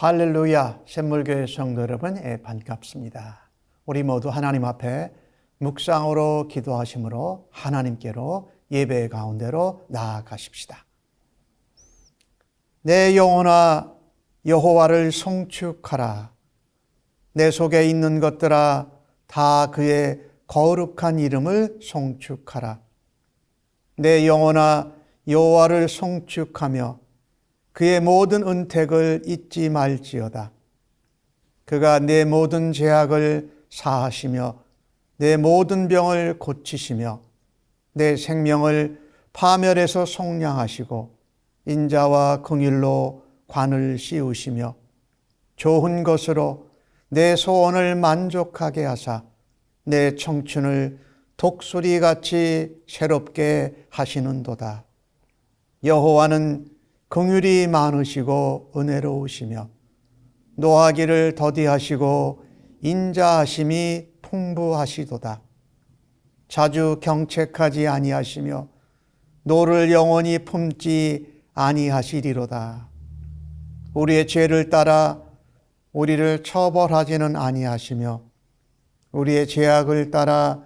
할렐루야, 샘물교회 성도 여러분, 반갑습니다. 우리 모두 하나님 앞에 묵상으로 기도하심으로 하나님께로 예배 가운데로 나아가십시다. 내 영혼아 여호와를 송축하라. 내 속에 있는 것들아 다 그의 거룩한 이름을 송축하라. 내 영혼아 여호와를 송축하며 그의 모든 은택을 잊지 말지어다. 그가 내 모든 죄악을 사하시며 내 모든 병을 고치시며 내 생명을 파멸에서 속량하시고 인자와 긍휼로 관을 씌우시며 좋은 것으로 내 소원을 만족하게 하사 내 청춘을 독수리같이 새롭게 하시는도다. 여호와는 긍휼이 많으시고 은혜로우시며 노하기를 더디하시고 인자하심이 풍부하시도다. 자주 경책하지 아니하시며 노를 영원히 품지 아니하시리로다. 우리의 죄를 따라 우리를 처벌하지는 아니하시며 우리의 죄악을 따라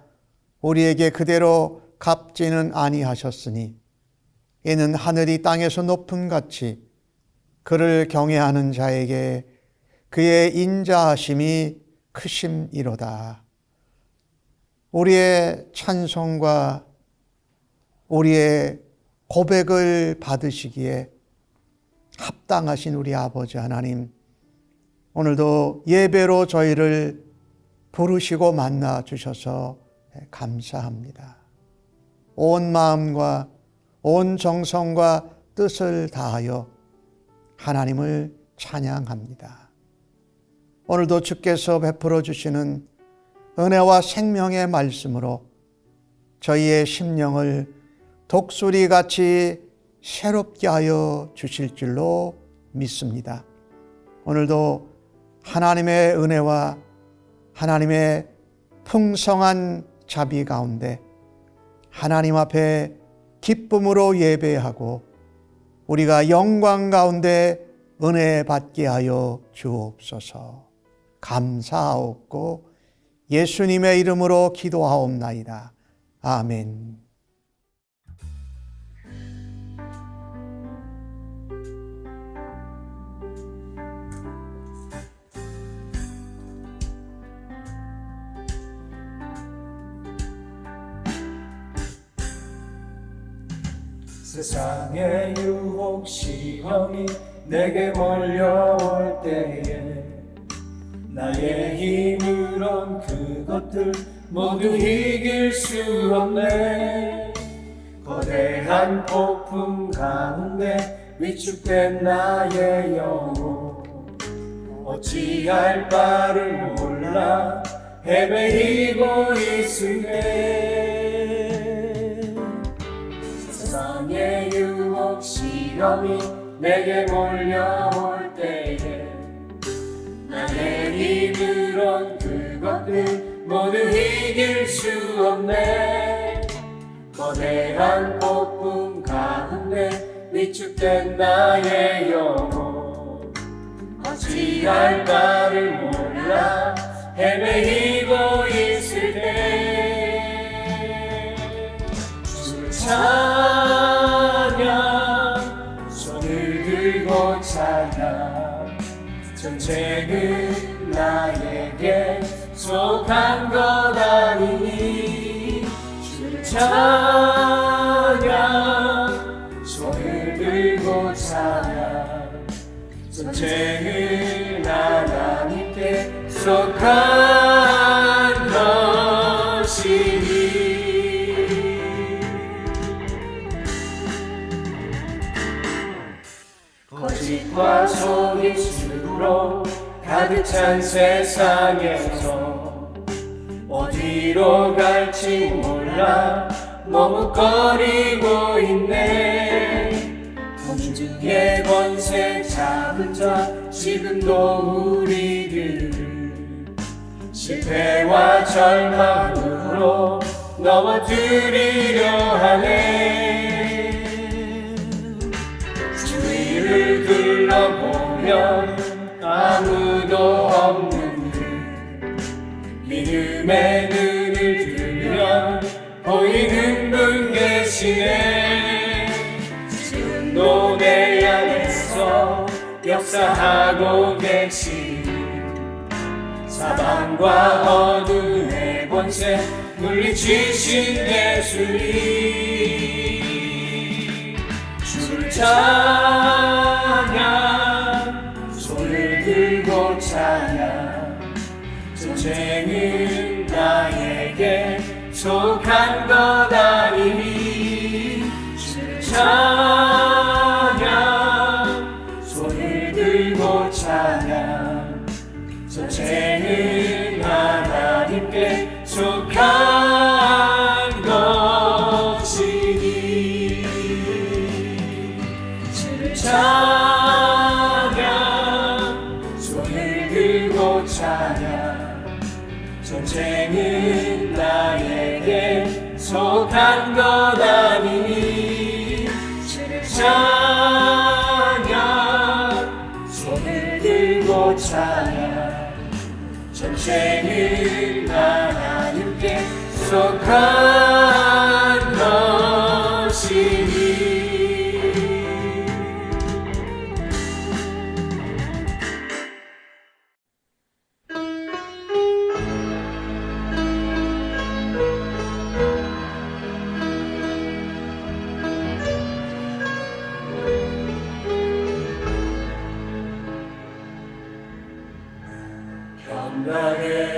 우리에게 그대로 갚지는 아니하셨으니 이는 하늘이 땅에서 높음 같이 그를 경외하는 자에게 그의 인자하심이 크심이로다. 우리의 찬송과 우리의 고백을 받으시기에 합당하신 우리 아버지 하나님, 오늘도 예배로 저희를 부르시고 만나 주셔서 감사합니다. 온 마음과 온 정성과 뜻을 다하여 하나님을 찬양합니다. 오늘도 주께서 베풀어 주시는 은혜와 생명의 말씀으로 저희의 심령을 독수리같이 새롭게 하여 주실 줄로 믿습니다. 오늘도 하나님의 은혜와 하나님의 풍성한 자비 가운데 하나님 앞에 기쁨으로 예배하고 우리가 영광 가운데 은혜 받게 하여 주옵소서. 감사하옵고 예수님의 이름으로 기도하옵나이다. 아멘. 세상의 유혹 시험이 내게 몰려올 때에 나의 힘으론 그것들 모두 이길 수 없네. 거대한 폭풍 가운데 위축된 나의 영혼 어찌할 바를 몰라 헤매이고 있으네. 세상의 유혹 시험이 내게 몰려올 때에 나의 힘으론 그것들 모두 이길 수 없네. 거대한 폭풍 가운데 위축된 나의 영혼 어찌할 바를 몰라 헤매이고 있을 때 주를 찬양 손을 들고 찬양 전쟁은 나에게 속한 것 아니니 주를 찬양 손을 들고 찬양 전쟁은 하나님께 속한 것이니. 거짓과 속임수로 가득 찬 세상에서 어디로 갈지 몰라 머뭇거리고 있네. 공중의 권세 잡은 자 지금도 우리들을 실패와 절망으로 넘어뜨리려 하네. 주위를 둘러보면 없는 분 믿음의 눈을 들면 보이는 분 계시네. 지금도 내 안에서 역사하고 계신 사방과 어둠의 권세 물리치신 예수님. 주를 찬양, 손을 들고 찬양. 전쟁은 나에게 속한 것 아니니. 주를 찬양, 손을 들고 찬양. 전쟁은 하나님께 속한 것이니. 주를 찬양, 손을 들고 찬양. 전쟁은 나에게 속한 것 아니니. 주를 찬양, 손을 들고 찬양. 전쟁은 하나님께 속한 것이니.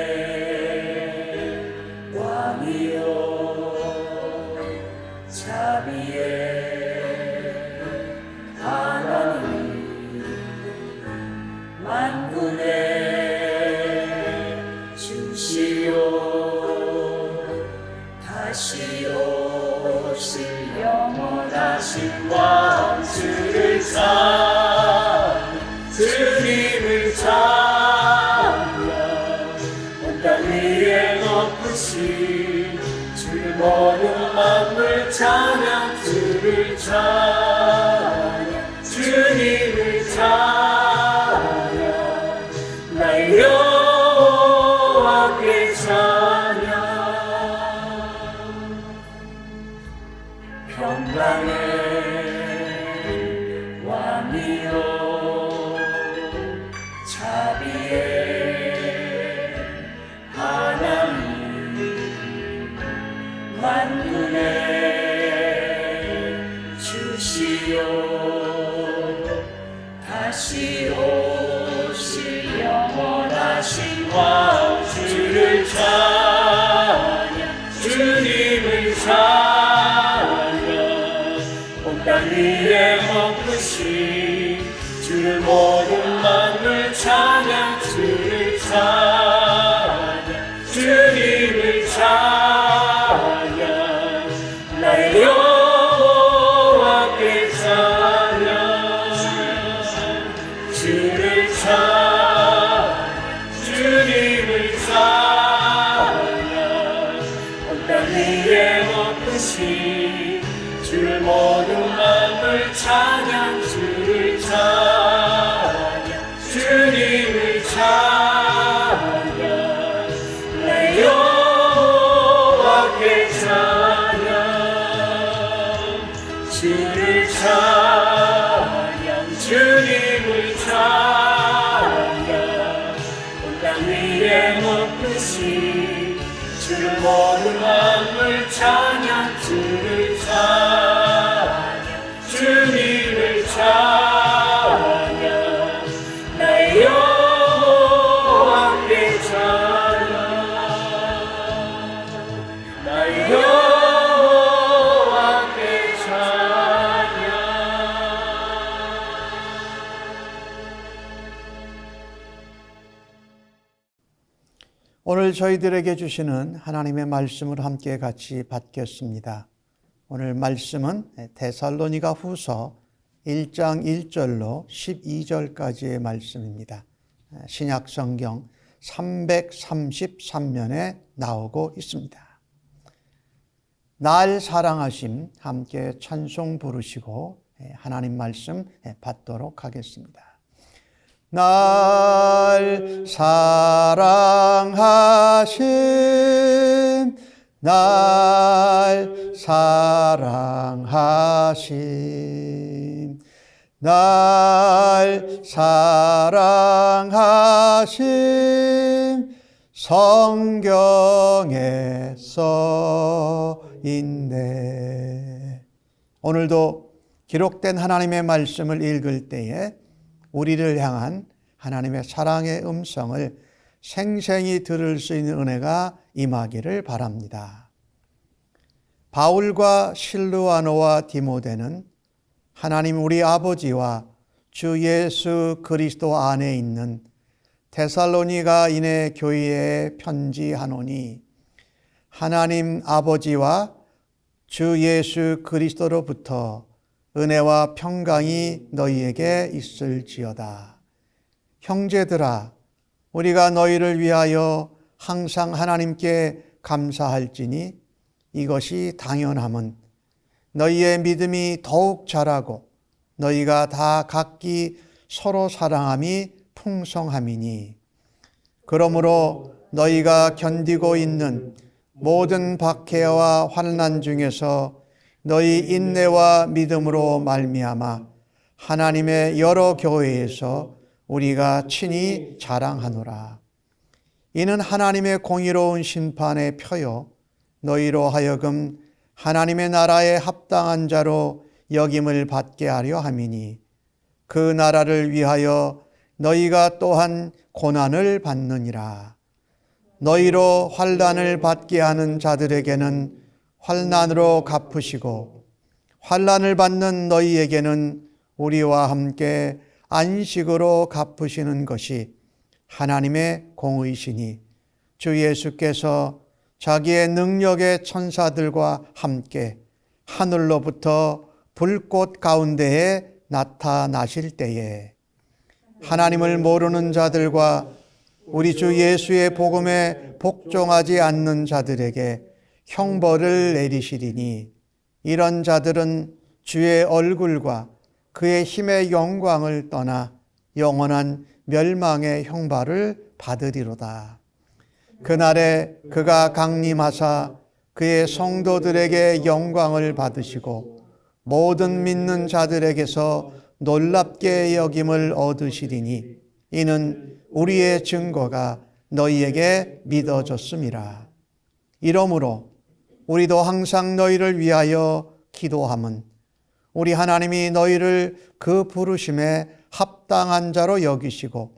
평강의 왕이여 자비의 하나님 만군의 주시오 다시 오실 영원하신 왕 주를 찬양 주님을 찬양 땅 위에 높으신 주를 모든 만물 찬양 주를 찬양 주님을 찬양 나의 여호와께 찬양 평강의 왕이여 자비의 만군의 주시오 다시 오실 영원하신 왕 주를 찬양 주님을 찬양 온 땅 위에 높으신 주를 모든 만물 찬양 주를 찬양 주님을 찬양 나의 여호와께 찬양 주를 찬양 주님을 찬양 온 땅 위에 높으신 주를 모든 만물 찬양 주를 찬양 주님을 찬양 나의 여호와께 찬양 주를 찬양 주님을 찬양 온 땅 위에 높으신 주를 모든 만물 찬양 주를 찬양 주님을 찬양 나의 여호와께 찬양 나의 여호와께 찬양. 오늘 저희들에게 주시는 하나님의 말씀을 함께 같이 받겠습니다. 오늘 말씀은 데살로니가 후서 1장 1절로 12절까지의 말씀입니다. 신약 성경 333면에 나오고 있습니다. 날 사랑하심 함께 찬송 부르시고 하나님 말씀 받도록 하겠습니다. 날 사랑하신 날 사랑하신 날 사랑하신 성경에 써 있네. 오늘도 기록된 하나님의 말씀을 읽을 때에 우리를 향한 하나님의 사랑의 음성을 생생히 들을 수 있는 은혜가 임하기를 바랍니다. 바울과 실루아노와 디모데는 하나님 우리 아버지와 주 예수 그리스도 안에 있는 데살로니가인의 교회에 편지하노니 하나님 아버지와 주 예수 그리스도로부터 은혜와 평강이 너희에게 있을지어다. 형제들아, 우리가 너희를 위하여 항상 하나님께 감사할지니 이것이 당연함은 너희의 믿음이 더욱 자라고 너희가 다 각기 서로 사랑함이 풍성함이니 그러므로 너희가 견디고 있는 모든 박해와 환난 중에서 너희 인내와 믿음으로 말미암아 하나님의 여러 교회에서 우리가 친히 자랑하노라. 이는 하나님의 공의로운 심판의 표요 너희로 하여금 하나님의 나라에 합당한 자로 여김을 받게 하려 함이니 그 나라를 위하여 너희가 또한 고난을 받느니라. 너희로 환난을 받게 하는 자들에게는 환난으로 갚으시고 환난을 받는 너희에게는 우리와 함께 안식으로 갚으시는 것이 하나님의 공의시니 주 예수께서 자기의 능력의 천사들과 함께 하늘로부터 불꽃 가운데에 나타나실 때에 하나님을 모르는 자들과 우리 주 예수의 복음에 복종하지 않는 자들에게 형벌을 내리시리니 이런 자들은 주의 얼굴과 그의 힘의 영광을 떠나 영원한 멸망의 형벌을 받으리로다. 그날에 그가 강림하사 그의 성도들에게 영광을 받으시고 모든 믿는 자들에게서 놀랍게 여김을 얻으시리니 이는 우리의 증거가 너희에게 믿어졌음이라. 이러므로 우리도 항상 너희를 위하여 기도함은 우리 하나님이 너희를 그 부르심에 합당한 자로 여기시고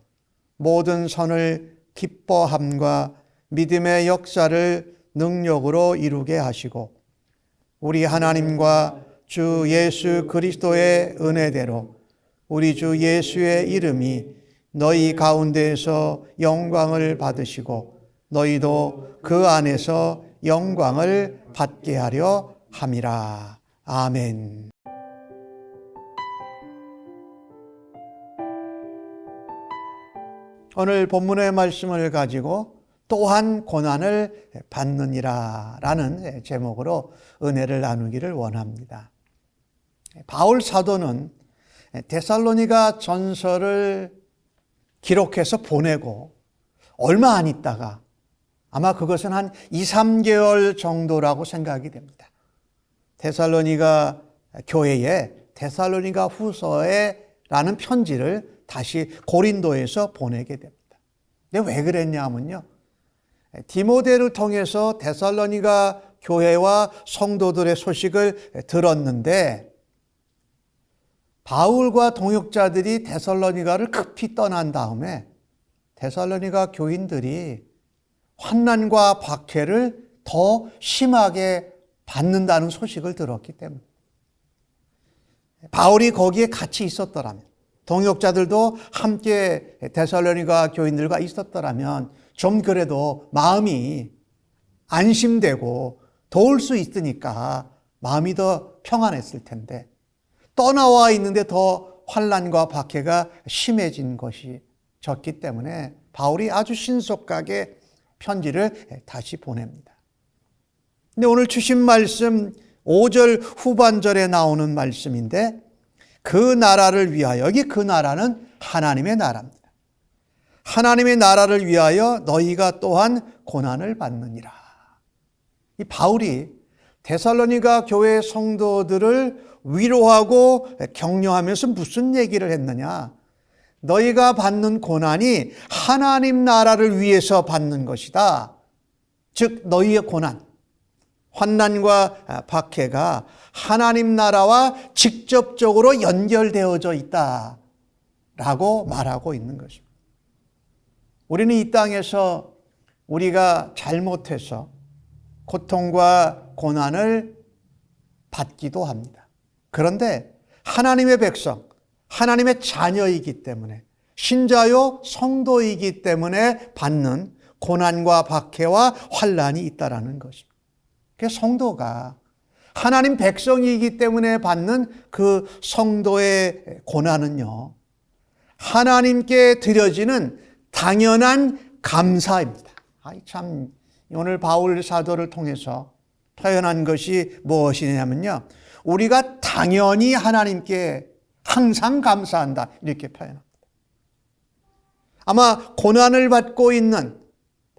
모든 선을 기뻐함과 믿음의 역사를 능력으로 이루게 하시고 우리 하나님과 주 예수 그리스도의 은혜대로 우리 주 예수의 이름이 너희 가운데에서 영광을 받으시고 너희도 그 안에서 영광을 받게 하려 함이라. 아멘. 오늘 본문의 말씀을 가지고 또한 고난을 받느니라 라는 제목으로 은혜를 나누기를 원합니다. 바울 사도는 데살로니가 전서를 기록해서 보내고 얼마 안 있다가 아마 그것은 한 2, 3개월 정도라고 생각이 됩니다. 데살로니가 교회에 데살로니가 후서에 라는 편지를 다시 고린도에서 보내게 됩니다. 근데 왜 그랬냐면요. 디모데를 통해서 데살로니가 교회와 성도들의 소식을 들었는데 바울과 동역자들이 데살로니가를 급히 떠난 다음에 데살로니가 교인들이 환난과 박해를 더 심하게 받는다는 소식을 들었기 때문에 바울이 거기에 같이 있었더라면 동역자들도 함께 데살로니가 교인들과 있었더라면 좀 그래도 마음이 안심되고 도울 수 있으니까 마음이 더 평안했을 텐데 떠나와 있는데 더 환난과 박해가 심해진 것이 졌기 때문에 바울이 아주 신속하게 편지를 다시 보냅니다. 근데 오늘 주신 말씀 5절 후반절에 나오는 말씀인데 그 나라를 위하여, 여기 그 나라는 하나님의 나라입니다. 하나님의 나라를 위하여 너희가 또한 고난을 받느니라. 이 바울이 데살로니가 교회 성도들을 위로하고 격려하면서 무슨 얘기를 했느냐? 너희가 받는 고난이 하나님 나라를 위해서 받는 것이다. 즉 너희의 고난, 환난과 박해가 하나님 나라와 직접적으로 연결되어져 있다라고 말하고 있는 것입니다. 우리는 이 땅에서 우리가 잘못해서 고통과 고난을 받기도 합니다. 그런데 하나님의 백성, 하나님의 자녀이기 때문에, 신자요 성도이기 때문에 받는 고난과 박해와 환난이 있다라는 것입니다. 그래서 성도가 하나님 백성이기 때문에 받는 그 성도의 고난은요, 하나님께 드려지는 당연한 감사입니다. 참 오늘 바울 사도를 통해서 표현한 것이 무엇이냐면요, 우리가 당연히 하나님께 항상 감사한다, 이렇게 표현합니다. 아마 고난을 받고 있는,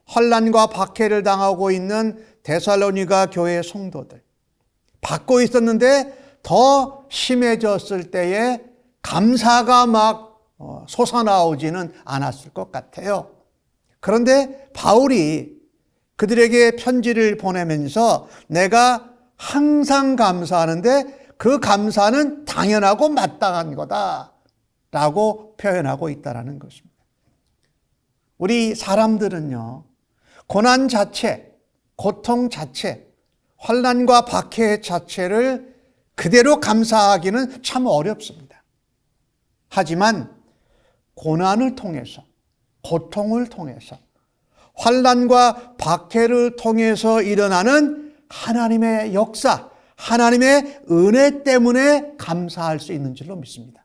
환난과 박해를 당하고 있는 데살로니가 교회 성도들, 받고 있었는데 더 심해졌을 때에 감사가 막 솟아나오지는 않았을 것 같아요. 그런데 바울이 그들에게 편지를 보내면서 내가 항상 감사하는데 그 감사는 당연하고 마땅한 거다라고 표현하고 있다는 것입니다. 우리 사람들은요, 고난 자체, 고통 자체, 환난과 박해 자체를 그대로 감사하기는 참 어렵습니다. 하지만 고난을 통해서, 고통을 통해서, 환난과 박해를 통해서 일어나는 하나님의 역사, 하나님의 은혜 때문에 감사할 수 있는 줄로 믿습니다.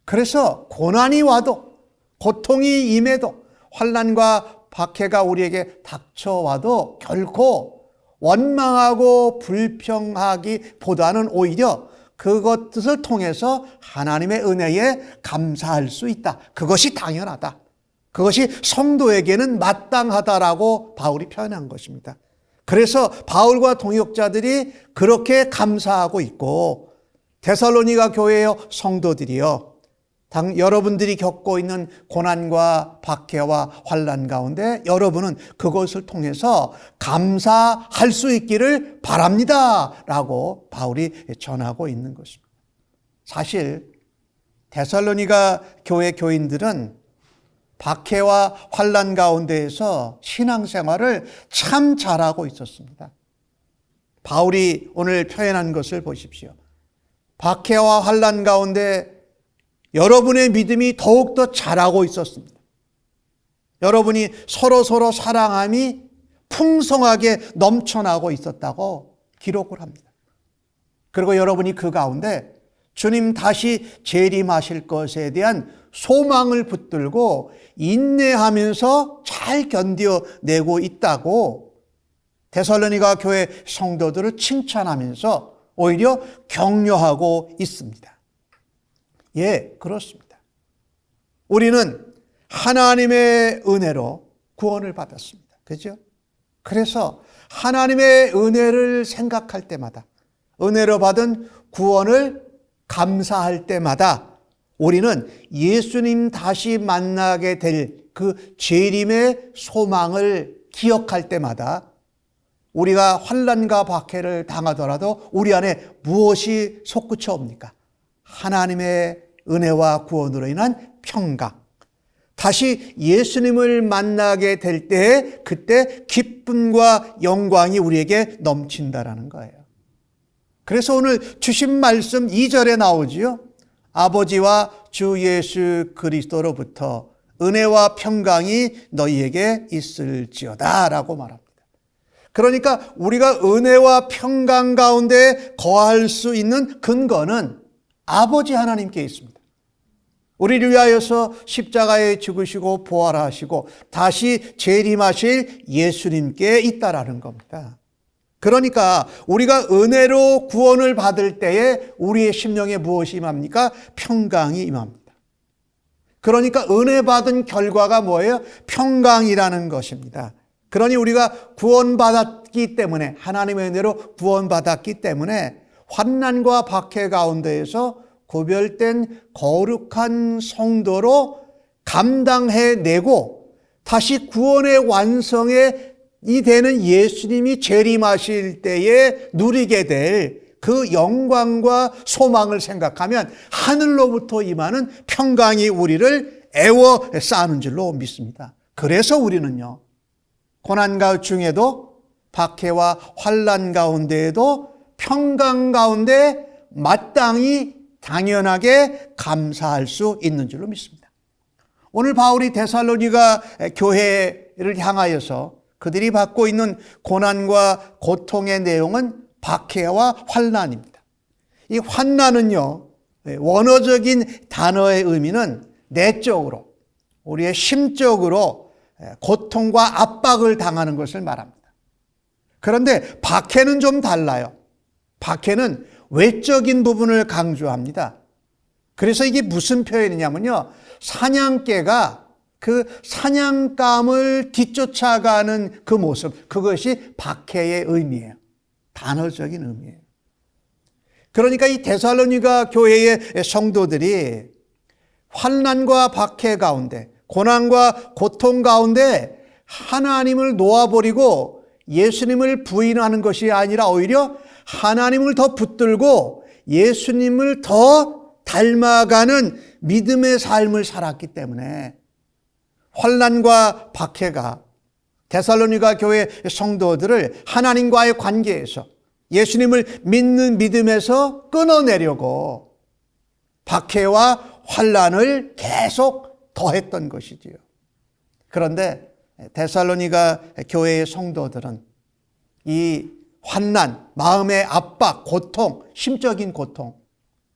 그래서 고난이 와도, 고통이 임해도, 환난과 박해가 우리에게 닥쳐와도 결코 원망하고 불평하기보다는 오히려 그것을 통해서 하나님의 은혜에 감사할 수 있다. 그것이 당연하다. 그것이 성도에게는 마땅하다라고 바울이 표현한 것입니다. 그래서 바울과 동역자들이 그렇게 감사하고 있고, 데살로니가 교회의 성도들이요, 여러분들이 겪고 있는 고난과 박해와 환난 가운데 여러분은 그것을 통해서 감사할 수 있기를 바랍니다 라고 바울이 전하고 있는 것입니다. 사실 데살로니가 교회 교인들은 박해와 환난 가운데에서 신앙생활을 참 잘하고 있었습니다. 바울이 오늘 표현한 것을 보십시오. 박해와 환난 가운데 여러분의 믿음이 더욱더 자라고 있었습니다. 여러분이 서로 사랑함이 풍성하게 넘쳐나고 있었다고 기록을 합니다. 그리고 여러분이 그 가운데 주님 다시 재림하실 것에 대한 소망을 붙들고 인내하면서 잘 견뎌내고 있다고 데살로니가 교회 성도들을 칭찬하면서 오히려 격려하고 있습니다. 예, 그렇습니다. 우리는 하나님의 은혜로 구원을 받았습니다. 그죠? 그래서 하나님의 은혜를 생각할 때마다, 은혜로 받은 구원을 감사할 때마다 우리는 예수님 다시 만나게 될 그 재림의 소망을 기억할 때마다 우리가 환난과 박해를 당하더라도 우리 안에 무엇이 솟구쳐 옵니까? 하나님의 은혜와 구원으로 인한 평강. 다시 예수님을 만나게 될 때에 그때 기쁨과 영광이 우리에게 넘친다라는 거예요. 그래서 오늘 주신 말씀 2절에 나오지요. 아버지와 주 예수 그리스도로부터 은혜와 평강이 너희에게 있을지어다 라고 말합니다. 그러니까 우리가 은혜와 평강 가운데 거할 수 있는 근거는 아버지 하나님께 있습니다. 우리를 위하여서 십자가에 죽으시고 부활하시고 다시 재림하실 예수님께 있다라는 겁니다. 그러니까 우리가 은혜로 구원을 받을 때에 우리의 심령에 무엇이 임합니까? 평강이 임합니다. 그러니까 은혜 받은 결과가 뭐예요? 평강이라는 것입니다. 그러니 우리가 구원받았기 때문에, 하나님의 은혜로 구원받았기 때문에 환난과 박해 가운데에서 구별된 거룩한 성도로 감당해내고 다시 구원의 완성에 이 되는 예수님이 재림하실 때에 누리게 될 그 영광과 소망을 생각하면 하늘로부터 임하는 평강이 우리를 애워싸는 줄로 믿습니다. 그래서 우리는요, 고난 중에도 박해와 환난 가운데에도 평강 가운데 마땅히 당연하게 감사할 수 있는 줄로 믿습니다. 오늘 바울이 데살로니가 교회를 향하여서 그들이 받고 있는 고난과 고통의 내용은 박해와 환난입니다. 이 환난은요, 원어적인 단어의 의미는 내적으로, 우리의 심적으로 고통과 압박을 당하는 것을 말합니다. 그런데 박해는 좀 달라요. 박해는 외적인 부분을 강조합니다. 그래서 이게 무슨 표현이냐면요, 사냥개가 그 사냥감을 뒤쫓아가는 그 모습, 그것이 박해의 의미예요. 단어적인 의미예요. 그러니까 이 데살로니가 교회의 성도들이 환난과 박해 가운데, 고난과 고통 가운데 하나님을 놓아버리고 예수님을 부인하는 것이 아니라 오히려 하나님을 더 붙들고 예수님을 더 닮아가는 믿음의 삶을 살았기 때문에 환난과 박해가 데살로니가 교회 성도들을 하나님과의 관계에서, 예수님을 믿는 믿음에서 끊어내려고 박해와 환난을 계속 더했던 것이지요. 그런데 데살로니가 교회의 성도들은 이 환난, 마음의 압박, 고통, 심적인 고통,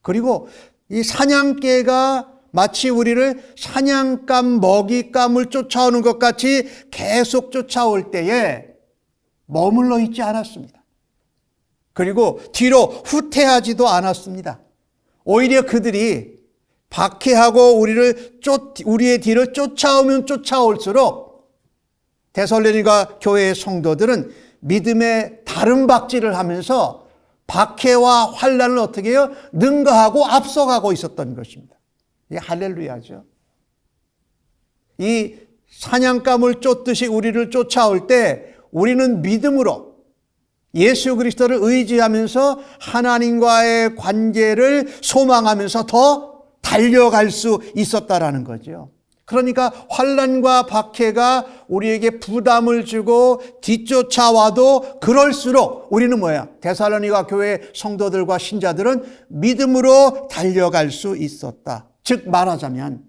그리고 이 사냥개가 마치 우리를 사냥감, 먹잇감을 쫓아오는 것 같이 계속 쫓아올 때에 머물러 있지 않았습니다. 그리고 뒤로 후퇴하지도 않았습니다. 오히려 그들이 박해하고 우리의 뒤를 쫓아오면 쫓아올수록 데살로니가 교회의 성도들은 믿음의 다름박질을 하면서 박해와 환난을 어떻게 해요? 능가하고 앞서가고 있었던 것입니다. 이 할렐루야죠. 이 사냥감을 쫓듯이 우리를 쫓아올 때 우리는 믿음으로 예수 그리스도를 의지하면서 하나님과의 관계를 소망하면서 더 달려갈 수 있었다라는 거죠. 그러니까 환난과 박해가 우리에게 부담을 주고 뒤쫓아와도 그럴수록 우리는 뭐야? 데살로니가 교회 성도들과 신자들은 믿음으로 달려갈 수 있었다. 즉 말하자면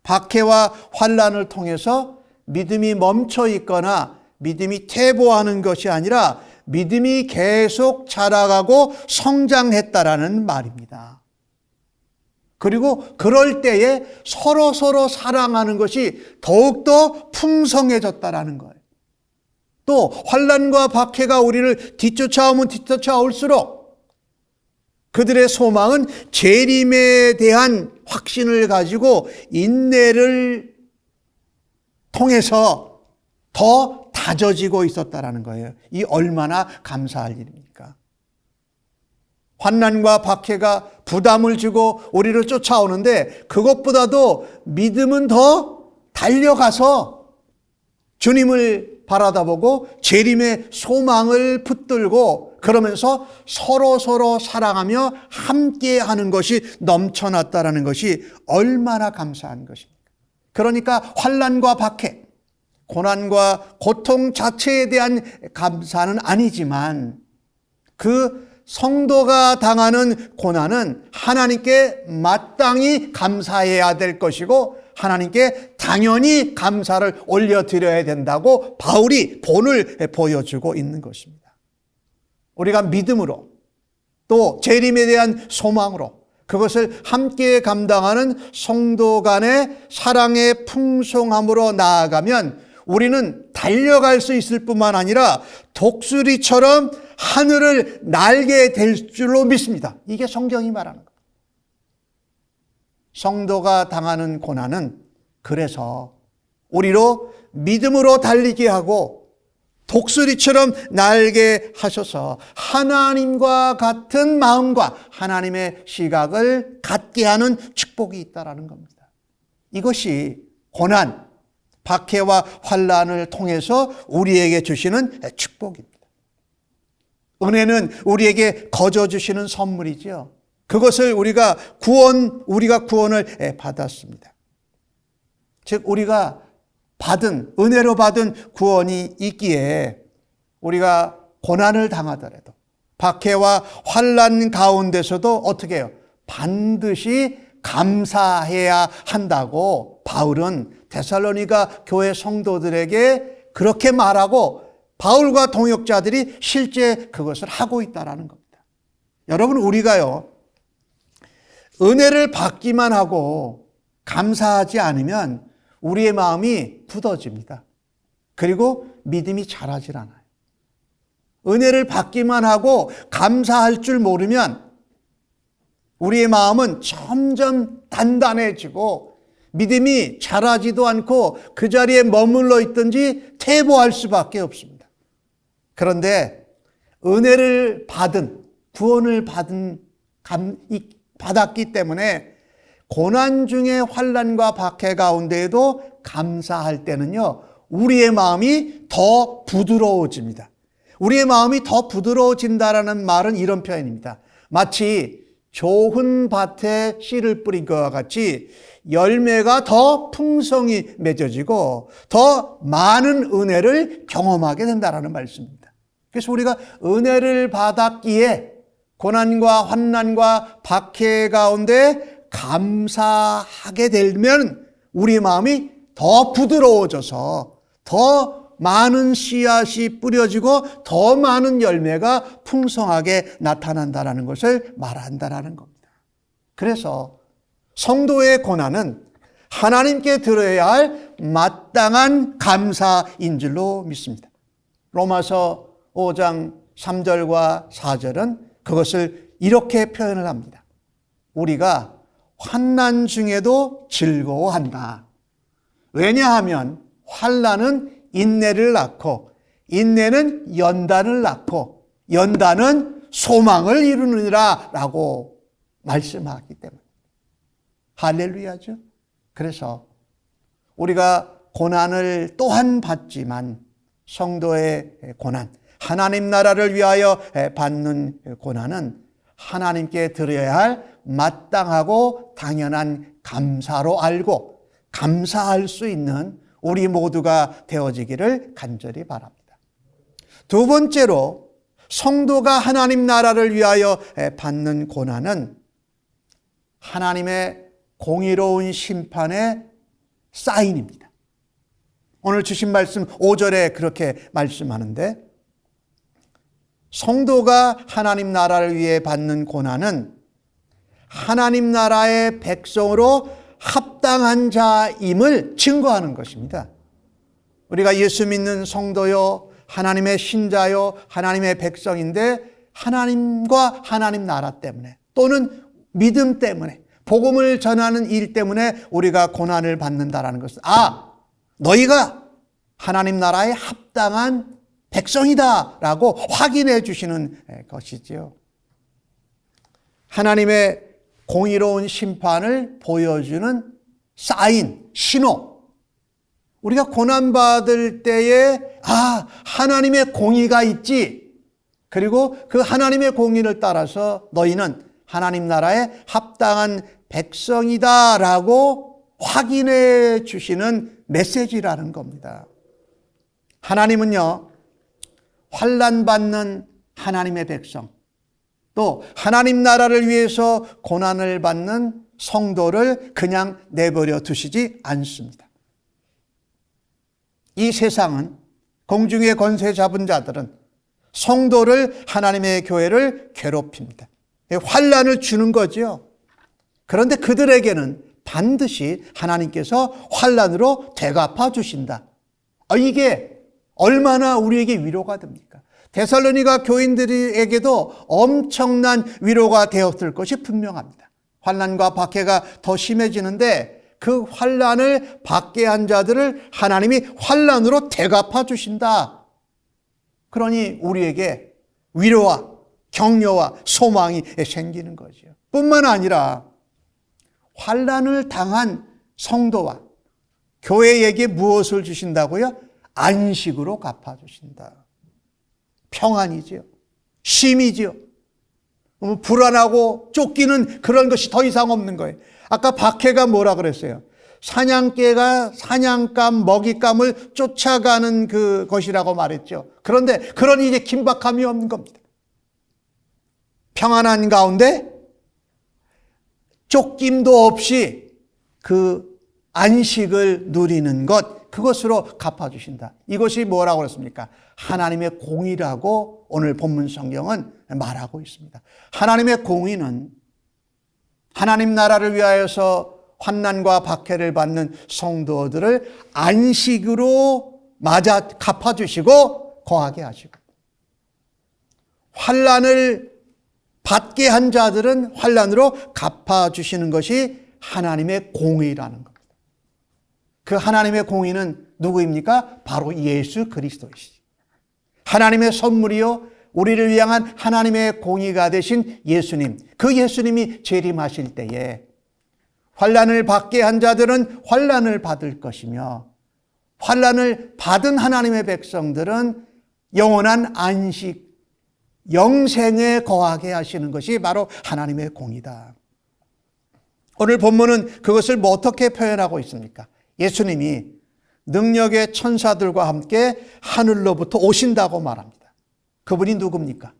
박해와 환난을 통해서 믿음이 멈춰 있거나 믿음이 퇴보하는 것이 아니라 믿음이 계속 자라가고 성장했다라는 말입니다. 그리고 그럴 때에 서로 사랑하는 것이 더욱더 풍성해졌다라는 거예요. 또 환난과 박해가 우리를 뒤쫓아오면 뒤쫓아올수록 그들의 소망은 재림에 대한 확신을 가지고 인내를 통해서 더 다져지고 있었다라는 거예요. 이 얼마나 감사할 일입니까? 환난과 박해가 부담을 주고 우리를 쫓아오는데 그것보다도 믿음은 더 달려가서 주님을 바라다보고 재림의 소망을 붙들고 그러면서 서로 사랑하며 함께하는 것이 넘쳐났다라는 것이 얼마나 감사한 것입니까? 그러니까 환난과 박해, 고난과 고통 자체에 대한 감사는 아니지만 그 성도가 당하는 고난은 하나님께 마땅히 감사해야 될 것이고 하나님께 당연히 감사를 올려드려야 된다고 바울이 본을 보여주고 있는 것입니다. 우리가 믿음으로 또 재림에 대한 소망으로 그것을 함께 감당하는 성도 간의 사랑의 풍성함으로 나아가면 우리는 달려갈 수 있을 뿐만 아니라 독수리처럼 하늘을 날게 될 줄로 믿습니다. 이게 성경이 말하는 거예요. 성도가 당하는 고난은 그래서 우리로 믿음으로 달리게 하고 독수리처럼 날게 하셔서 하나님과 같은 마음과 하나님의 시각을 갖게 하는 축복이 있다라는 겁니다. 이것이 고난, 박해와 환난을 통해서 우리에게 주시는 축복입니다. 은혜는 우리에게 거저 주시는 선물이지요. 그것을 우리가 구원을 받았습니다. 즉 우리가 은혜로 받은 구원이 있기에 우리가 고난을 당하더라도 박해와 환난 가운데서도 어떻게 해요? 반드시 감사해야 한다고 바울은 데살로니가 교회 성도들에게 그렇게 말하고 바울과 동역자들이 실제 그것을 하고 있다는 겁니다. 여러분, 우리가요, 은혜를 받기만 하고 감사하지 않으면 우리의 마음이 굳어집니다. 그리고 믿음이 자라질 않아요. 은혜를 받기만 하고 감사할 줄 모르면 우리의 마음은 점점 단단해지고 믿음이 자라지도 않고 그 자리에 머물러 있든지 퇴보할 수밖에 없습니다. 그런데 은혜를 구원을 받았기 때문에 고난 중에 환난과 박해 가운데에도 감사할 때는요, 우리의 마음이 더 부드러워집니다. 우리의 마음이 더 부드러워진다라는 말은 이런 표현입니다. 마치 좋은 밭에 씨를 뿌린 것과 같이 열매가 더 풍성히 맺어지고 더 많은 은혜를 경험하게 된다는 말씀입니다. 그래서 우리가 은혜를 받았기에 고난과 환난과 박해 가운데 감사하게 되면 우리의 마음이 더 부드러워져서 더 많은 씨앗이 뿌려지고 더 많은 열매가 풍성하게 나타난다는 것을 말한다는 겁니다. 그래서 성도의 고난은 하나님께 드려야 할 마땅한 감사인 줄로 믿습니다. 로마서 5장 3절과 4절은 그것을 이렇게 표현을 합니다. 우리가 환난 중에도 즐거워한다. 왜냐하면 환난은 인내를 낳고 인내는 연단을 낳고 연단은 소망을 이루느니라 라고 말씀하기 때문에. 할렐루야죠. 그래서 우리가 고난을 또한 받지만 성도의 고난, 하나님 나라를 위하여 받는 고난은 하나님께 드려야 할 마땅하고 당연한 감사로 알고 감사할 수 있는 우리 모두가 되어지기를 간절히 바랍니다. 두 번째로 성도가 하나님 나라를 위하여 받는 고난은 하나님의 공의로운 심판의 사인입니다. 오늘 주신 말씀 5절에 그렇게 말씀하는데, 성도가 하나님 나라를 위해 받는 고난은 하나님 나라의 백성으로 합당한 자임을 증거하는 것입니다. 우리가 예수 믿는 성도요, 하나님의 신자요, 하나님의 백성인데 하나님과 하나님 나라 때문에 또는 믿음 때문에 복음을 전하는 일 때문에 우리가 고난을 받는다라는 것은 너희가 하나님 나라에 합당한 백성이다라고 확인해 주시는 것이지요. 하나님의 공의로운 심판을 보여주는 사인, 신호. 우리가 고난받을 때에 하나님의 공의가 있지. 그리고 그 하나님의 공의를 따라서 너희는 하나님 나라에 합당한 백성이다라고 확인해 주시는 메시지라는 겁니다. 하나님은요, 환난받는 하나님의 백성, 또 하나님 나라를 위해서 고난을 받는 성도를 그냥 내버려 두시지 않습니다. 이 세상은, 공중의 권세 잡은 자들은 성도를, 하나님의 교회를 괴롭힙니다. 환난을 주는 거죠. 그런데 그들에게는 반드시 하나님께서 환난으로 되갚아 주신다. 이게 얼마나 우리에게 위로가 됩니까? 데살로니가 교인들에게도 엄청난 위로가 되었을 것이 분명합니다. 환난과 박해가 더 심해지는데 그 환난을 받게 한 자들을 하나님이 환난으로 대갚아 주신다. 그러니 우리에게 위로와 격려와 소망이 생기는 거죠. 뿐만 아니라 환난을 당한 성도와 교회에게 무엇을 주신다고요? 안식으로 갚아주신다. 평안이지요. 쉼이지요. 불안하고 쫓기는 그런 것이 더 이상 없는 거예요. 아까 박해가 뭐라 그랬어요? 사냥개가 사냥감, 먹잇감을 쫓아가는 그것이라고 말했죠. 그런데 그런 이제 긴박함이 없는 겁니다. 평안한 가운데 쫓김도 없이 그 안식을 누리는 것, 그것으로 갚아주신다. 이것이 뭐라고 그랬습니까? 하나님의 공의라고 오늘 본문 성경은 말하고 있습니다. 하나님의 공의는 하나님 나라를 위하여서 환난과 박해를 받는 성도들을 안식으로 맞아 갚아주시고 거하게 하시고, 환난을 받게 한 자들은 환난으로 갚아주시는 것이 하나님의 공의라는 겁니다. 그 하나님의 공의는 누구입니까? 바로 예수 그리스도이시죠. 하나님의 선물이요, 우리를 위한 하나님의 공의가 되신 예수님, 그 예수님이 재림하실 때에 환난을 받게 한 자들은 환난을 받을 것이며, 환난을 받은 하나님의 백성들은 영원한 안식, 영생에 거하게 하시는 것이 바로 하나님의 공의다. 오늘 본문은 그것을 어떻게 표현하고 있습니까? 예수님이 능력의 천사들과 함께 하늘로부터 오신다고 말합니다. 그분이 누굽니까?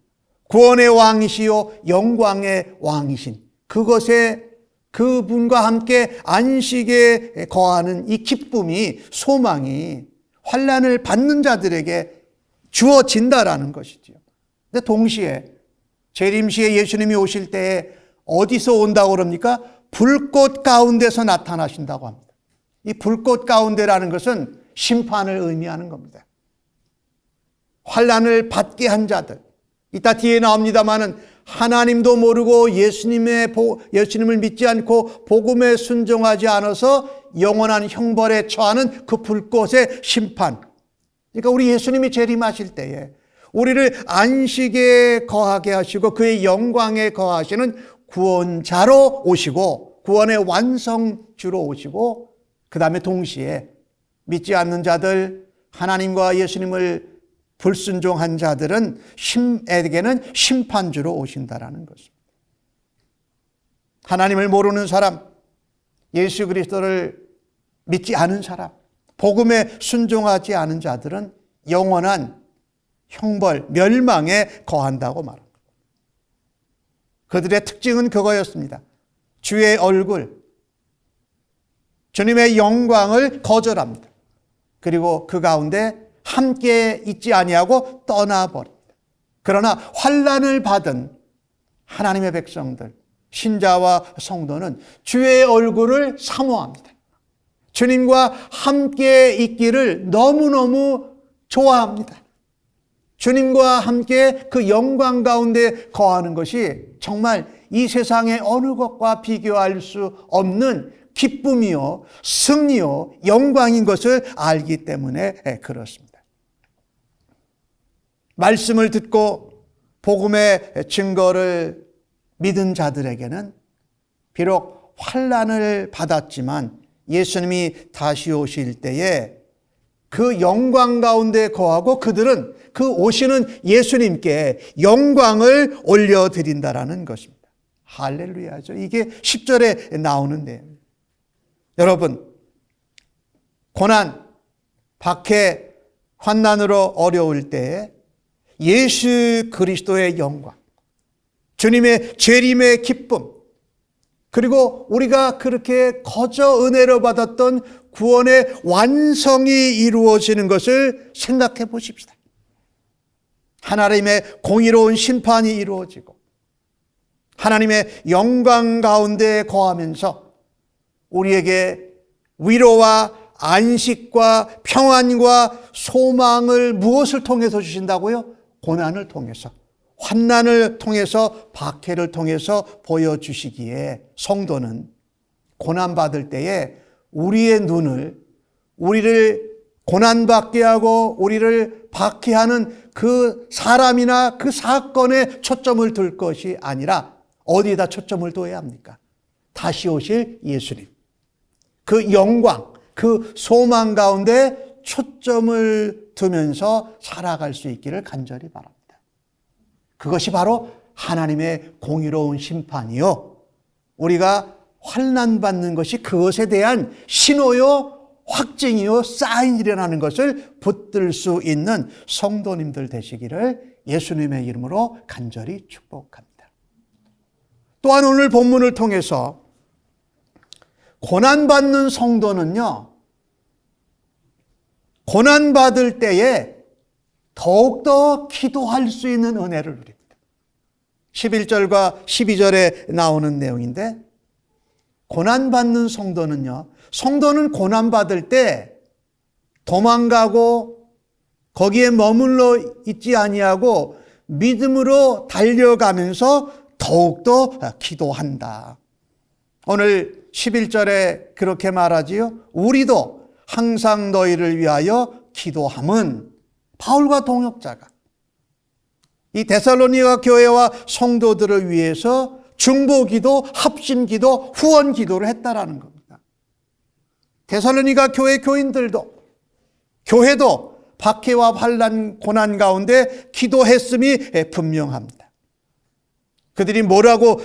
구원의 왕이시요 영광의 왕이신 그것에 그분과 함께 안식에 거하는 이 기쁨이, 소망이 환난을 받는 자들에게 주어진다라는 것이죠. 근데 동시에 재림시에 예수님이 오실 때에 어디서 온다고 그럽니까? 불꽃 가운데서 나타나신다고 합니다. 이 불꽃 가운데라는 것은 심판을 의미하는 겁니다. 환난을 받게 한 자들, 이따 뒤에 나옵니다마는 하나님도 모르고 예수님을 믿지 않고 복음에 순종하지 않아서 영원한 형벌에 처하는 그 불꽃의 심판. 그러니까 우리 예수님이 재림하실 때에 우리를 안식에 거하게 하시고 그의 영광에 거하시는 구원자로 오시고 구원의 완성주로 오시고, 그 다음에 동시에 믿지 않는 자들, 하나님과 예수님을 불순종한 자들은 에게는 심판주로 오신다라는 것입니다. 하나님을 모르는 사람, 예수 그리스도를 믿지 않은 사람, 복음에 순종하지 않은 자들은 영원한 형벌, 멸망에 거한다고 말합니다. 그들의 특징은 그거였습니다. 주의 얼굴, 주님의 영광을 거절합니다. 그리고 그 가운데 함께 있지 아니하고 떠나버립니다. 그러나 환난을 받은 하나님의 백성들, 신자와 성도는 주의 얼굴을 사모합니다. 주님과 함께 있기를 너무너무 좋아합니다. 주님과 함께 그 영광 가운데 거하는 것이 정말 이 세상의 어느 것과 비교할 수 없는 기쁨이요, 승리요, 영광인 것을 알기 때문에 그렇습니다. 말씀을 듣고 복음의 증거를 믿은 자들에게는 비록 환난을 받았지만 예수님이 다시 오실 때에 그 영광 가운데 거하고 그들은 그 오시는 예수님께 영광을 올려드린다라는 것입니다. 할렐루야죠. 이게 10절에 나오는 내용입니다. 여러분, 고난, 박해, 환난으로 어려울 때에 예수 그리스도의 영광, 주님의 재림의 기쁨, 그리고 우리가 그렇게 거저 은혜로 받았던 구원의 완성이 이루어지는 것을 생각해 보십시다. 하나님의 공의로운 심판이 이루어지고 하나님의 영광 가운데 거하면서 우리에게 위로와 안식과 평안과 소망을 무엇을 통해서 주신다고요? 고난을 통해서, 환난을 통해서 박해를 통해서 보여주시기에 성도는 고난받을 때에 우리의 눈을 우리를 고난받게 하고 우리를 박해하는 그 사람이나 그 사건에 초점을 둘 것이 아니라 어디에다 초점을 둬야 합니까? 다시 오실 예수님, 그 영광, 그 소망 가운데 초점을 두면서 살아갈 수 있기를 간절히 바랍니다. 그것이 바로 하나님의 공의로운 심판이요, 우리가 환난받는 것이 그것에 대한 신호요, 확증이요, 사인이라는 것을 붙들 수 있는 성도님들 되시기를 예수님의 이름으로 간절히 축복합니다. 또한 오늘 본문을 통해서 고난받는 성도는요, 고난받을 때에 더욱더 기도할 수 있는 은혜를 누립니다. 11절과 12절에 나오는 내용인데, 고난받는 성도는요, 성도는 고난받을 때 도망가고 거기에 머물러 있지 아니하고 믿음으로 달려가면서 더욱더 기도한다. 오늘 11절에 그렇게 말하지요. 우리도 항상 너희를 위하여 기도함은, 바울과 동역자가 이 데살로니가 교회와 성도들을 위해서 중보기도, 합심기도, 후원기도를 했다라는 겁니다. 데살로니가 교회 교인들도, 교회도 박해와 환난, 고난 가운데 기도했음이 분명합니다. 그들이 뭐라고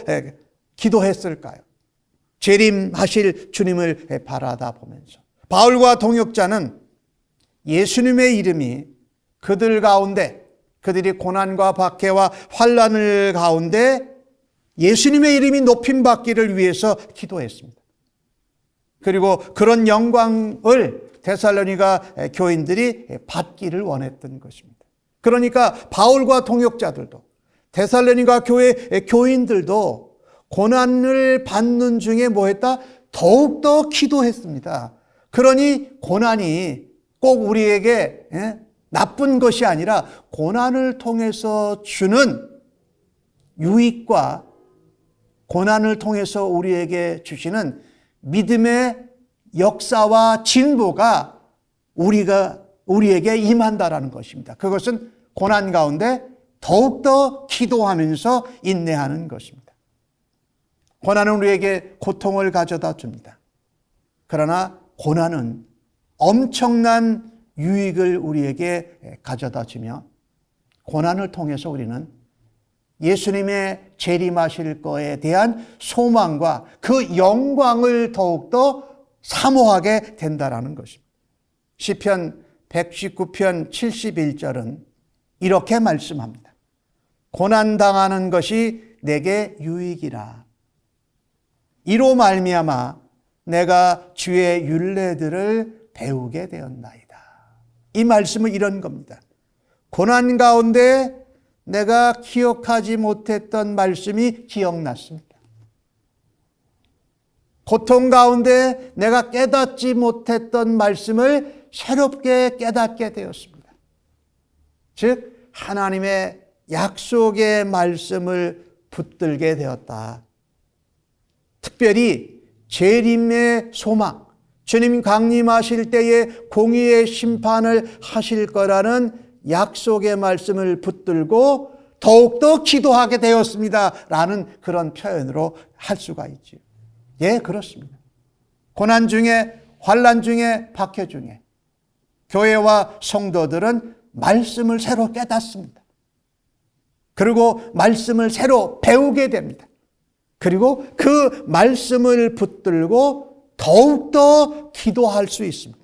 기도했을까요? 재림하실 주님을 바라다 보면서 바울과 동역자는 예수님의 이름이 그들 가운데, 그들이 고난과 박해와 환난을 가운데 예수님의 이름이 높임받기를 위해서 기도했습니다. 그리고 그런 영광을 데살로니가 교인들이 받기를 원했던 것입니다. 그러니까 바울과 동역자들도, 데살로니가 교회 교인들도 고난을 받는 중에 뭐했다? 더욱더 기도했습니다. 그러니 고난이 꼭 우리에게 나쁜 것이 아니라 고난을 통해서 주는 유익과 고난을 통해서 우리에게 주시는 믿음의 역사와 진보가 우리에게 임한다라는 것입니다. 그것은 고난 가운데 더욱더 기도하면서 인내하는 것입니다. 고난은 우리에게 고통을 가져다 줍니다. 그러나 고난은 엄청난 유익을 우리에게 가져다 주며, 고난을 통해서 우리는 예수님의 재림하실 거에 대한 소망과 그 영광을 더욱더 사모하게 된다라는 것입니다. 시편 119편 71절은 이렇게 말씀합니다. 고난당하는 것이 내게 유익이라. 이로 말미암아 내가 주의 율례들을 배우게 되었나이다. 이 말씀은 이런 겁니다. 고난 가운데 내가 기억하지 못했던 말씀이 기억났습니다. 고통 가운데 내가 깨닫지 못했던 말씀을 새롭게 깨닫게 되었습니다. 즉 하나님의 약속의 말씀을 붙들게 되었다. 특별히 재림의 소망, 주님 강림하실 때에 공의의 심판을 하실 거라는 약속의 말씀을 붙들고 더욱더 기도하게 되었습니다 라는 그런 표현으로 할 수가 있죠. 예, 그렇습니다. 고난 중에, 환난 중에, 박해 중에 교회와 성도들은 말씀을 새로 깨닫습니다. 그리고 말씀을 새로 배우게 됩니다. 그리고 그 말씀을 붙들고 더욱더 기도할 수 있습니다.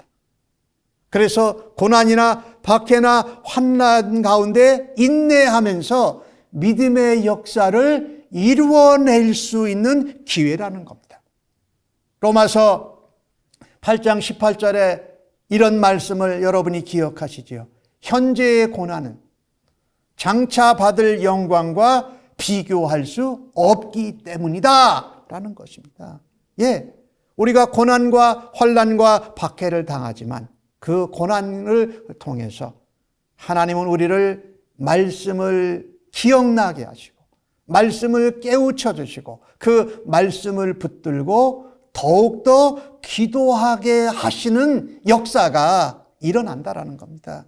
그래서 고난이나 박해나 환난 가운데 인내하면서 믿음의 역사를 이루어낼 수 있는 기회라는 겁니다. 로마서 8장 18절에 이런 말씀을 여러분이 기억하시지요. 현재의 고난은 장차 받을 영광과 비교할 수 없기 때문이다 라는 것입니다. 예, 우리가 고난과 환난과 박해를 당하지만 그 고난을 통해서 하나님은 우리를 말씀을 기억나게 하시고 말씀을 깨우쳐 주시고 그 말씀을 붙들고 더욱더 기도하게 하시는 역사가 일어난다라는 겁니다.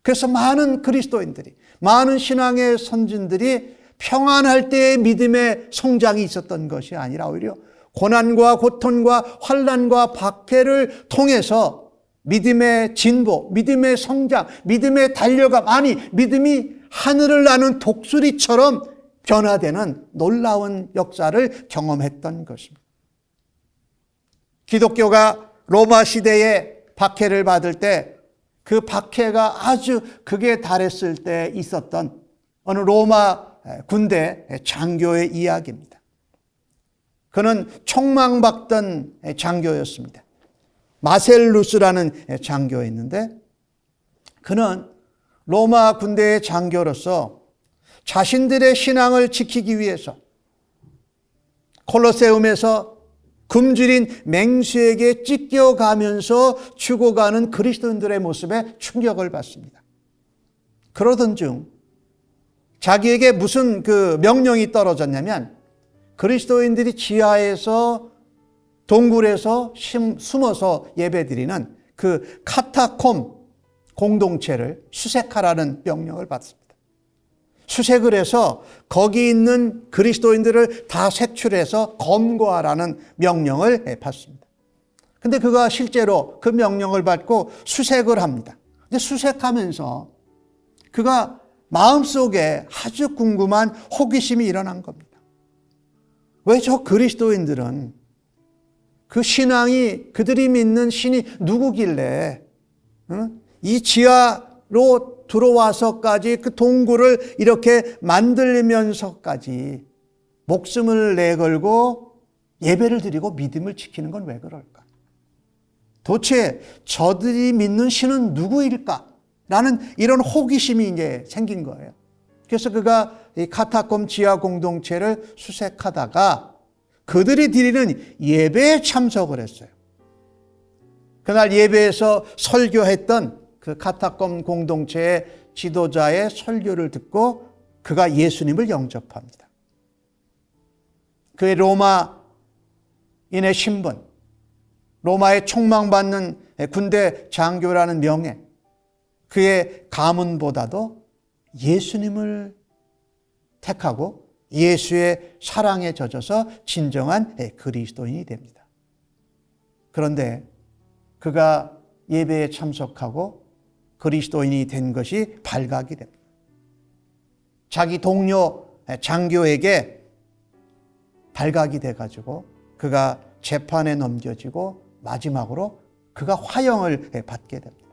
그래서 많은 그리스도인들이, 많은 신앙의 선진들이 평안할 때의 믿음의 성장이 있었던 것이 아니라 오히려 고난과 고통과 환난과 박해를 통해서 믿음의 진보, 믿음의 성장, 믿음의 달려감, 아니 믿음이 하늘을 나는 독수리처럼 변화되는 놀라운 역사를 경험했던 것입니다. 기독교가 로마 시대에 박해를 받을 때 그 박해가 아주 극에 달했을 때 있었던 어느 로마 군대 장교의 이야기입니다. 그는 총망받던 장교였습니다. 마셀루스라는 장교였는데 그는 로마 군대의 장교로서 자신들의 신앙을 지키기 위해서 콜로세움에서 굶주린 맹수에게 찢겨가면서 죽어가는 그리스도인들의 모습에 충격을 받습니다. 그러던 중 자기에게 무슨 그 명령이 떨어졌냐면 그리스도인들이 지하에서 동굴에서 숨어서 예배드리는 그 카타콤 공동체를 수색하라는 명령을 받습니다. 수색을 해서 거기 있는 그리스도인들을 다 색출해서 검거하라는 명령을 받습니다. 근데 그가 실제로 그 명령을 받고 수색을 합니다. 근데 수색하면서 그가 마음속에 아주 궁금한 호기심이 일어난 겁니다. 왜 저 그리스도인들은 그 신앙이, 그들이 믿는 신이 누구길래 이 지하로 들어와서까지 그 동굴을 이렇게 만들면서까지 목숨을 내걸고 예배를 드리고 믿음을 지키는 건 왜 그럴까? 도대체 저들이 믿는 신은 누구일까? 라는 이런 호기심이 이제 생긴 거예요. 그래서 그가 이 카타콤 지하 공동체를 수색하다가 그들이 드리는 예배에 참석을 했어요. 그날 예배에서 설교했던 그 카타콤 공동체의 지도자의 설교를 듣고 그가 예수님을 영접합니다. 그의 로마인의 신분, 로마의 총망받는 군대 장교라는 명예, 그의 가문보다도 예수님을 택하고 예수의 사랑에 젖어서 진정한 그리스도인이 됩니다. 그런데 그가 예배에 참석하고 그리스도인이 된 것이 발각이 됩니다. 자기 동료 장교에게 발각이 돼가지고 그가 재판에 넘겨지고 마지막으로 그가 화형을 받게 됩니다.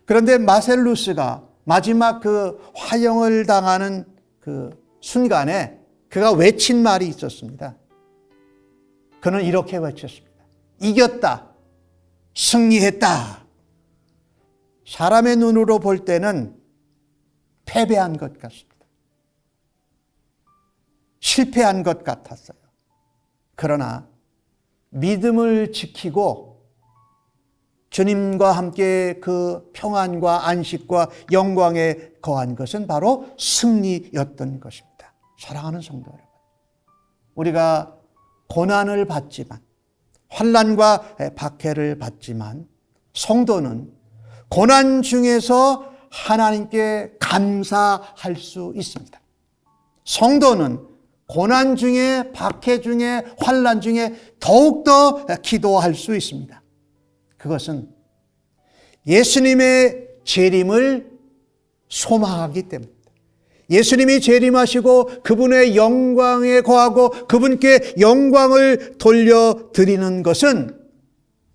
그런데 마셀루스가 마지막 그 화형을 당하는 그 순간에 그가 외친 말이 있었습니다. 그는 이렇게 외쳤습니다. 이겼다. 승리했다. 사람의 눈으로 볼 때는 패배한 것 같습니다. 실패한 것 같았어요. 그러나 믿음을 지키고 주님과 함께 그 평안과 안식과 영광에 거한 것은 바로 승리였던 것입니다. 사랑하는 성도 여러분, 우리가 고난을 받지만, 환난과 박해를 받지만 성도는 고난 중에서 하나님께 감사할 수 있습니다. 성도는 고난 중에, 박해 중에, 환난 중에 더욱더 기도할 수 있습니다. 그것은 예수님의 재림을 소망하기 때문입니다. 예수님이 재림하시고 그분의 영광에 거하고 그분께 영광을 돌려드리는 것은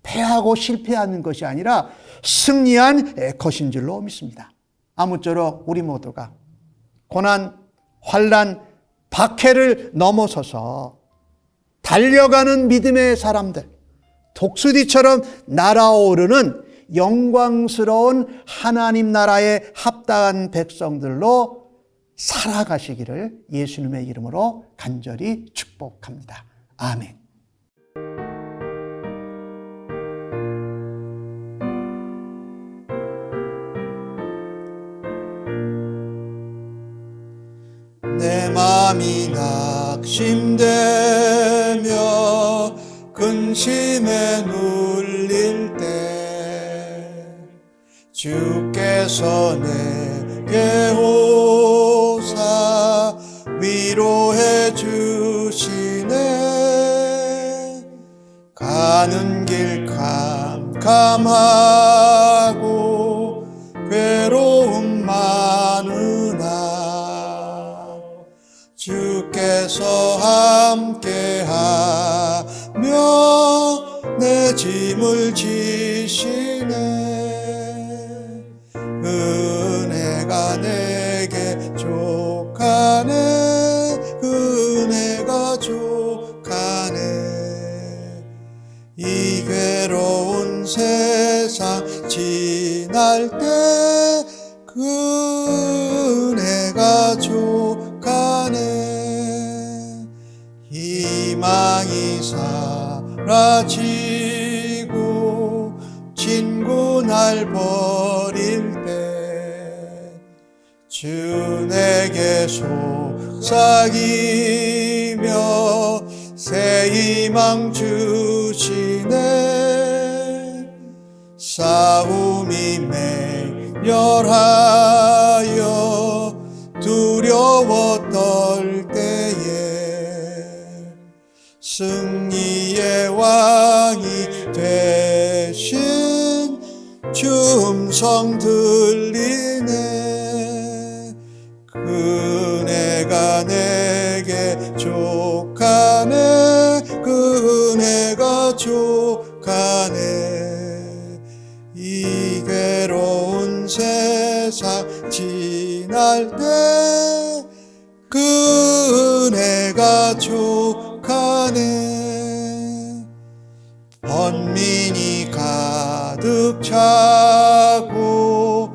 패하고 실패하는 것이 아니라 승리한 것인 줄로 믿습니다. 아무쪼록 우리 모두가 고난, 환난, 박해를 넘어서서 달려가는 믿음의 사람들, 독수리처럼 날아오르는 영광스러운 하나님 나라에 합당한 백성들로 살아가시기를 예수님의 이름으로 간절히 축복합니다. 아멘. 내 맘이 낙심되며 근심에 눌릴 때 주께서 내게 오사 위로해 주시네. 가는 길 캄캄하고 괴로움 많으나 주께서 함께하며 내 짐을 지시네. 은혜가 내게 족하네. 은혜가 족하네. 이 괴로운 세상 지날 때 그 은혜가 족하네. 희망이 사라지고 친구 날 버릴 때 주 내게 속삭이며 새 희망 주시네. 싸움이 맹렬하여 두려워 떨 때에 승리의 왕이 되신 주 음성 들리네. 그네가 내게 족하네. 그네가 족하네. 이 괴로운 세상 지날 때 그네가 족하네. 번민이 가득 차고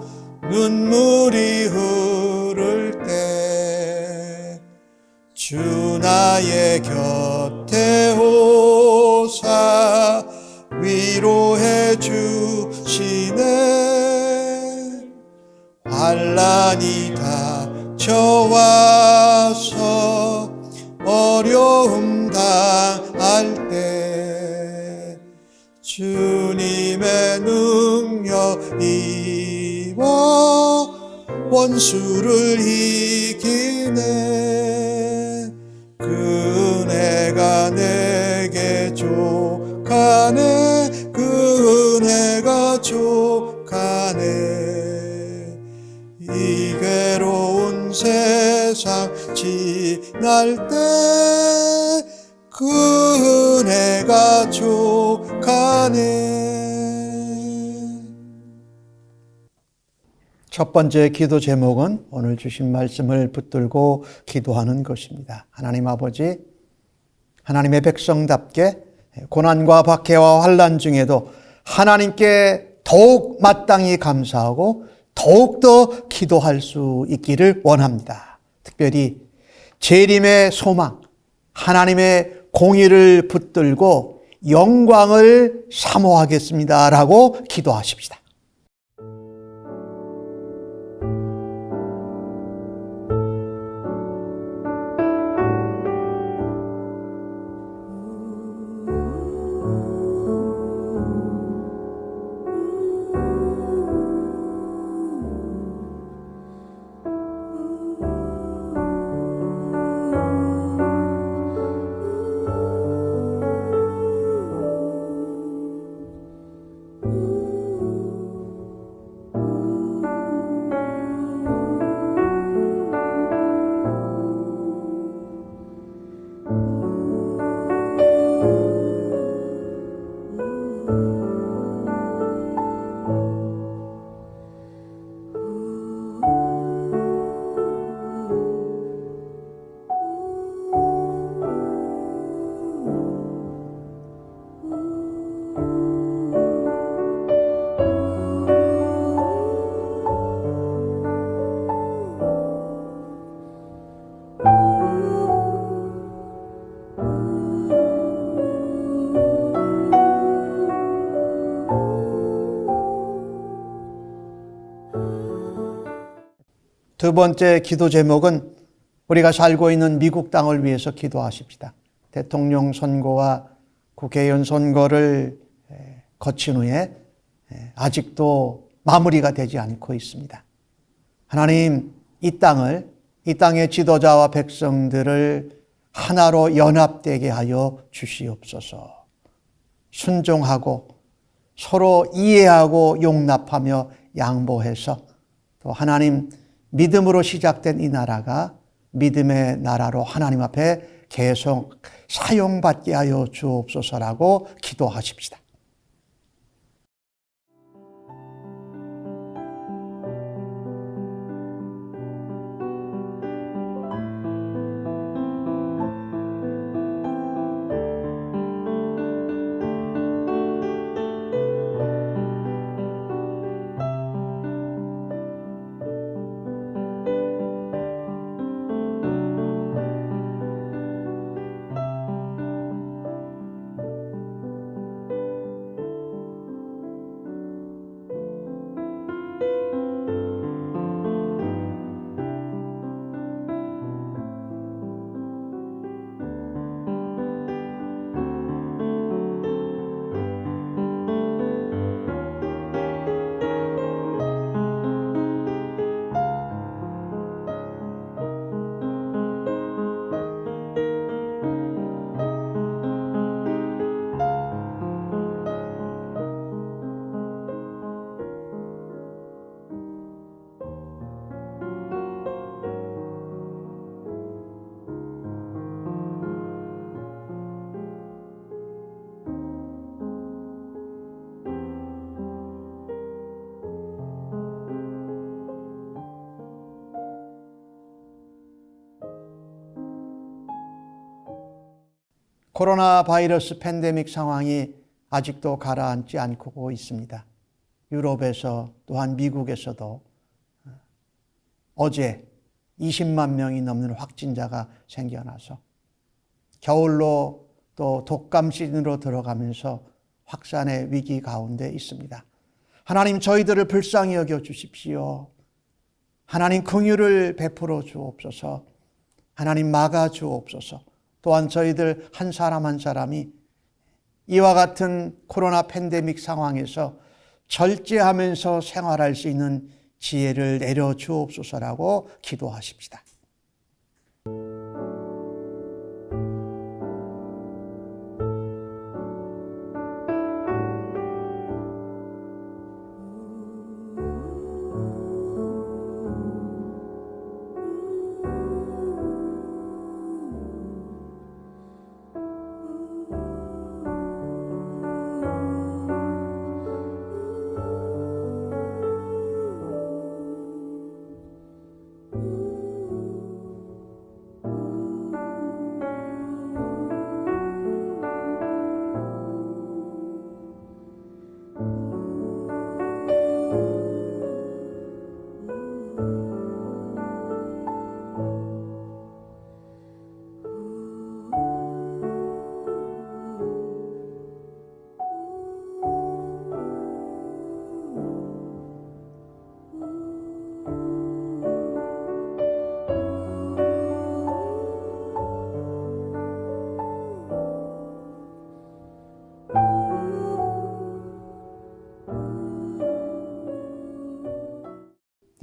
눈물이 흐를 때 주 나의 곁에 오사 위로해 주시네. 환난이 닥쳐와서 어려움 당할 때 주님의 능력 입어 원수를 이기네. 그네가 내게 족하네. 그네가 족하네. 이 괴로운 세상 지날 때 그네가 족하네. 첫 번째 기도 제목은 오늘 주신 말씀을 붙들고 기도하는 것입니다. 하나님 아버지, 하나님의 백성답게 고난과 박해와 환난 중에도 하나님께 더욱 마땅히 감사하고 더욱더 기도할 수 있기를 원합니다. 특별히 재림의 소망, 하나님의 공의를 붙들고 영광을 사모하겠습니다라고 기도하십시다. 두 번째 기도 제목은 우리가 살고 있는 미국 땅을 위해서 기도하십시다. 대통령 선거와 국회의원 선거를 거친 후에 아직도 마무리가 되지 않고 있습니다. 하나님, 이 땅의 지도자와 백성들을 하나로 연합되게 하여 주시옵소서. 순종하고 서로 이해하고 용납하며 양보해서 또 하나님 믿음으로 시작된 이 나라가 믿음의 나라로 하나님 앞에 계속 사용받게 하여 주옵소서라고 기도하십시다. 코로나 바이러스 팬데믹 상황이 아직도 가라앉지 않고 있습니다. 유럽에서 또한 미국에서도 어제 20만 명이 넘는 확진자가 생겨나서 겨울로 또 독감 시즌으로 들어가면서 확산의 위기 가운데 있습니다. 하나님, 저희들을 불쌍히 여겨 주십시오. 하나님, 긍휼을 베풀어 주옵소서. 하나님, 막아 주옵소서. 또한 저희들 한 사람 한 사람이 이와 같은 코로나 팬데믹 상황에서 절제하면서 생활할 수 있는 지혜를 내려 주옵소서라고 기도하십시다.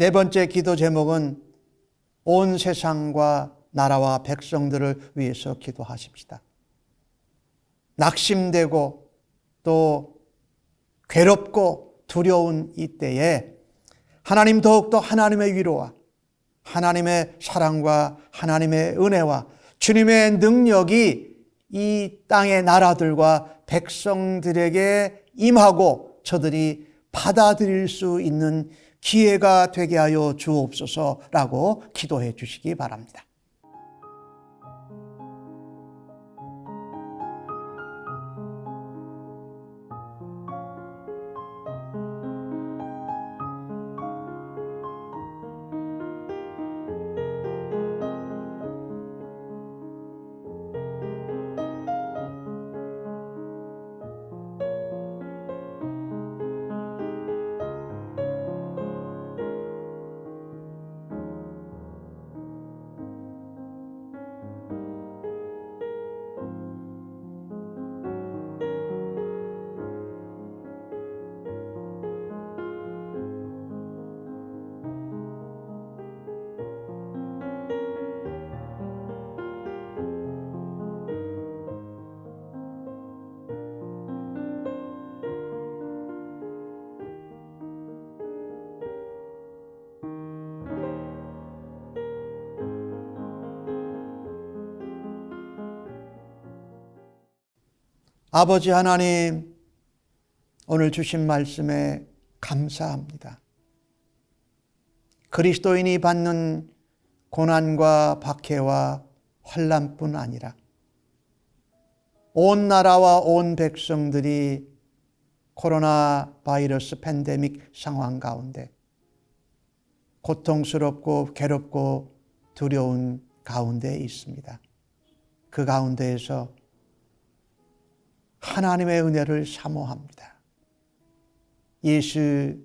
네 번째 기도 제목은 온 세상과 나라와 백성들을 위해서 기도하십시다. 낙심되고 또 괴롭고 두려운 이때에 하나님, 더욱더 하나님의 위로와 하나님의 사랑과 하나님의 은혜와 주님의 능력이 이 땅의 나라들과 백성들에게 임하고 저들이 받아들일 수 있는 기회가 되게 하여 주옵소서라고 기도해 주시기 바랍니다. 아버지 하나님, 오늘 주신 말씀에 감사합니다. 그리스도인이 받는 고난과 박해와 환난뿐 아니라 온 나라와 온 백성들이 코로나 바이러스 팬데믹 상황 가운데 고통스럽고 괴롭고 두려운 가운데 있습니다. 그 가운데에서 하나님의 은혜를 사모합니다. 예수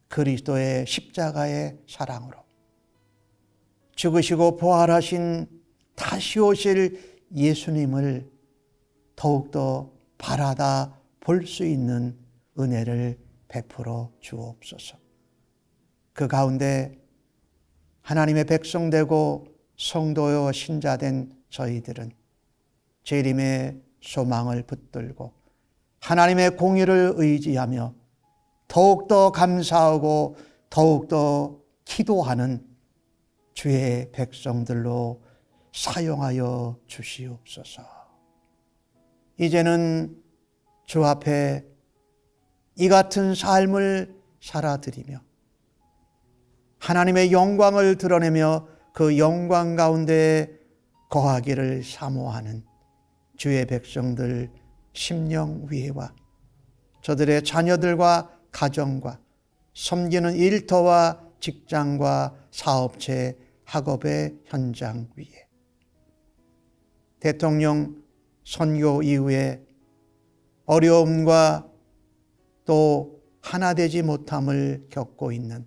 그리스도의 십자가의 사랑으로 죽으시고 부활하신 다시 오실 예수님을 더욱더 바라다 볼 수 있는 은혜를 베풀어 주옵소서. 그 가운데 하나님의 백성 되고 성도여 신자된 저희들은 재림의 소망을 붙들고 하나님의 공의를 의지하며 더욱더 감사하고 더욱더 기도하는 주의 백성들로 사용하여 주시옵소서. 이제는 주 앞에 이 같은 삶을 살아드리며 하나님의 영광을 드러내며 그 영광 가운데 거하기를 사모하는 주의 백성들 심령 위에와 저들의 자녀들과 가정과 섬기는 일터와 직장과 사업체, 학업의 현장 위에 대통령 선거 이후에 어려움과 또 하나 되지 못함을 겪고 있는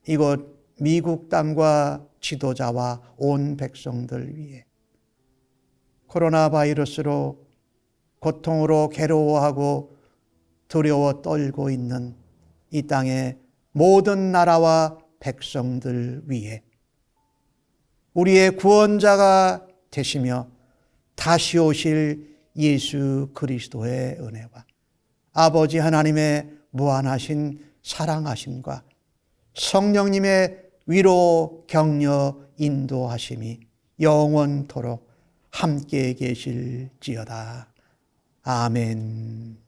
이곳 미국 땅과 지도자와 온 백성들 위해 코로나 바이러스로 고통으로 괴로워하고 두려워 떨고 있는 이 땅의 모든 나라와 백성들 위해 우리의 구원자가 되시며 다시 오실 예수 그리스도의 은혜와 아버지 하나님의 무한하신 사랑하심과 성령님의 위로 격려 인도하심이 영원토록 함께 계실지어다. 아멘.